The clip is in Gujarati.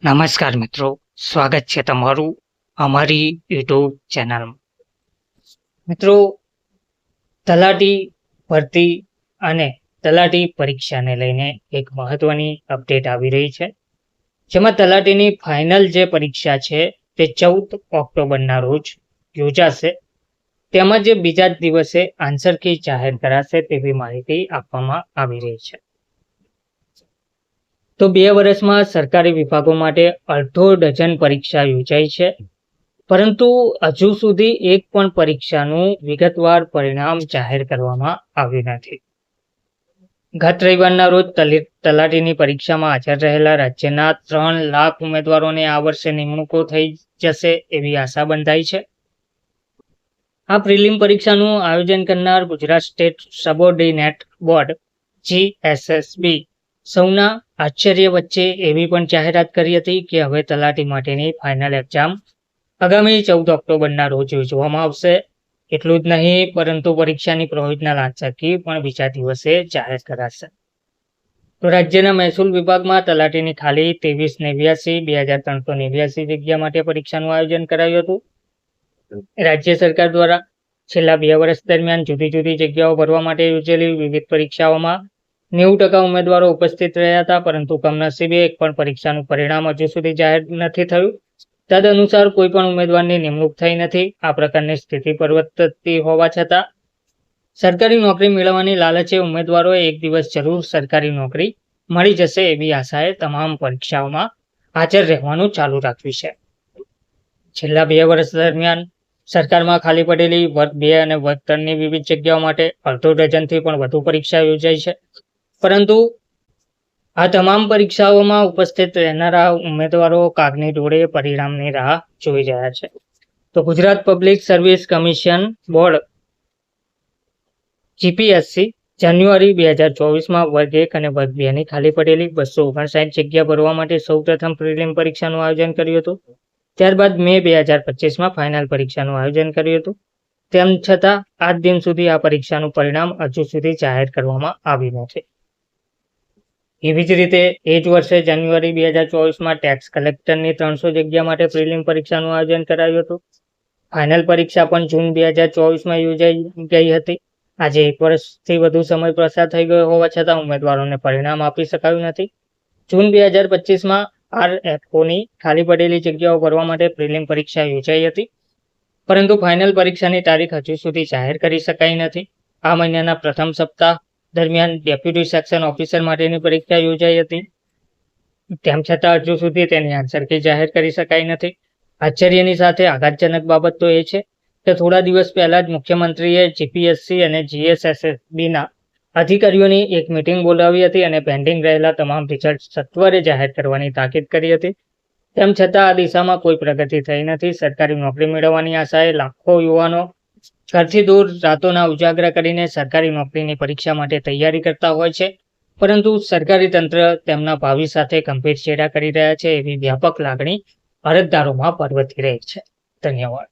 નમસ્કાર મિત્રો, સ્વાગત છે તમારું અમારી યુટ્યુબ ચેનલમાં. મિત્રો, તલાટી ભરતી અને તલાટી પરીક્ષાને લઈને એક મહત્વની અપડેટ આવી રહી છે, જેમાં તલાટીની ફાઇનલ જે પરીક્ષા છે તે 14 ઓક્ટોબરના રોજ યોજાશે. તેમજ બીજા જ દિવસે આન્સર કી જાહેર કરાશે તેવી માહિતી આપવામાં આવી રહી છે. તો 2 વર્ષમાં સરકારી વિભાગો માટે અડધો ડઝન પરીક્ષા યોજાઈ છે, પરંતુ હજુ સુધી એક પણ પરીક્ષાનું વિગતવાર પરિણામ જાહેર કરવામાં આવ્યું નથી. ગત રવિવારના રોજ તલાટીની પરીક્ષામાં હાજર રહેલા રાજ્યના 3 લાખ ઉમેદવારોને આ વર્ષે નિમણૂકો થઈ જશે એવી આશા બંધાઈ છે. આ પ્રિલિમ પરીક્ષાનું આયોજન કરનાર Gujarat state subordinate board GSSB સૌના આશ્ચર્ય વચ્ચે એવી પણ જાહેરાત કરી હતી કે હવે તલાટી માટેની ફાઇનલ એક્ઝામ આગામી 14 ઓક્ટોબરના રોજ યોજવામાં આવશે. એટલું જ નહીં, પરંતુ પરીક્ષાની પ્રોવિઝનલ આન્સર કી પણ બીજા દિવસે જાહેર કરાશે. તો રાજ્યના મહેસૂલ વિભાગમાં તલાટીની ખાલી 2389 જગ્યા માટે પરીક્ષાનું આયોજન કરાયું હતું. રાજ્ય સરકાર દ્વારા છેલ્લા 2 વર્ષ દરમિયાન જુદી જુદી જગ્યાઓ ભરવા માટે યોજેલી વિવિધ પરીક્ષાઓમાં 90% ઉમેદવારો ઉપસ્થિત રહ્યા હતા, પરંતુ કમનસીબે એક પણ પરીક્ષાનું પરિણામ હજુ સુધી જાહેર નથી થયું. તદનુસાર કોઈ પણ ઉમેદવારની નિમણૂક થઈ નથી. આ પ્રકારની સ્થિતિ પ્રવર્તતી હોવા છતાં સરકારી નોકરી મેળવવાની લાલચે ઉમેદવારોએ એક દિવસ જરૂર સરકારી નોકરી મળી જશે એવી આશાએ તમામ પરીક્ષાઓમાં હાજર રહેવાનું ચાલુ રાખ્યું છે. છેલ્લા 2 વર્ષ દરમિયાન સરકારમાં ખાલી પડેલી વર્ગ 2 અને વર્ગ 3ની વિવિધ જગ્યાઓ માટે અડધો ડઝનથી પણ વધુ પરીક્ષા યોજાઈ છે, પરંતુ આ તમામ પરીક્ષાઓમાં ઉપસ્થિત રહેનારા ઉમેદવારો કાગની ડોળે પરિણામની રાહ જોઈ રહ્યા છે. તો Gujarat public service commission board GPSC જાન્યુઆરી 2024માં વર્ગ 1 અને વર્ગ 2ની ખાલી પડેલી 259 જગ્યા ભરવા માટે સૌપ્રથમ પ્રિલિમ પરીક્ષાનું આયોજન કર્યું હતું. ત્યારબાદ મે 2025માં ફાઇનલ પરીક્ષાનું આયોજન કર્યું હતું. તેમ છતાં આજ દિન સુધી આ પરીક્ષાનું પરિણામ હજુ સુધી જાહેર કરવામાં આવ્યું નથી. એવી જ રીતે એ જ વર્ષે જાન્યુઆરી 2024માં ટેક્સ કલેક્ટરની 300 જગ્યા માટે પ્રિલિમ પરીક્ષાનું આયોજન કરાયું હતું. ફાઇનલ પરીક્ષા પણ જૂન 2024માં યોજાઈ ગઈ હતી. આજે 1 વર્ષથી વધુ સમય પસાર થઈ ગયો હોવા છતાં ઉમેદવારોને પરિણામ આપી શકાયું નથી. જૂન 2025માં RFOની ખાલી પડેલી જગ્યાઓ ભરવા માટે પ્રિલિમ પરીક્ષા યોજાઈ હતી, પરંતુ ફાઇનલ પરીક્ષાની તારીખ હજુ સુધી જાહેર કરી શકાઈ નથી. આ મહિનાના પ્રથમ સપ્તાહ દરમિયાન ડેપ્યુટી સેક્શન ઓફિસર માટેની પરીક્ષા યોજાઈ હતી. તેમ છતાં હજુ સુધી તેની આન્સર કી જાહેર કરી શકાઈ નથી. આશ્ચર્યની સાથે આઘાતજનક બાબત તો એ છે કે થોડા દિવસ પહેલા જ મુખ્યમંત્રીએ GPSC અને GSSBના અધિકારીઓની એક મિટિંગ બોલાવી હતી અને પેન્ડિંગ રહેલા તમામ રિઝલ્ટ સત્વરે જાહેર કરવાની તાકીદ કરી હતી. તેમ છતાં આ દિશામાં કોઈ પ્રગતિ થઈ નથી. સરકારી નોકરી મેળવવાની આશાએ લાખો યુવાનો ઘરથી દૂર રાતોના ઉજાગરા કરીને સરકારી નોકરીની પરીક્ષા માટે તૈયારી કરતા હોય છે, પરંતુ સરકારી તંત્ર તેમના ભાવિ સાથે ગંભીર ચેડા કરી રહ્યા છે એવી વ્યાપક લાગણી અરજદારોમાં પરવતી રહી છે. ધન્યવાદ.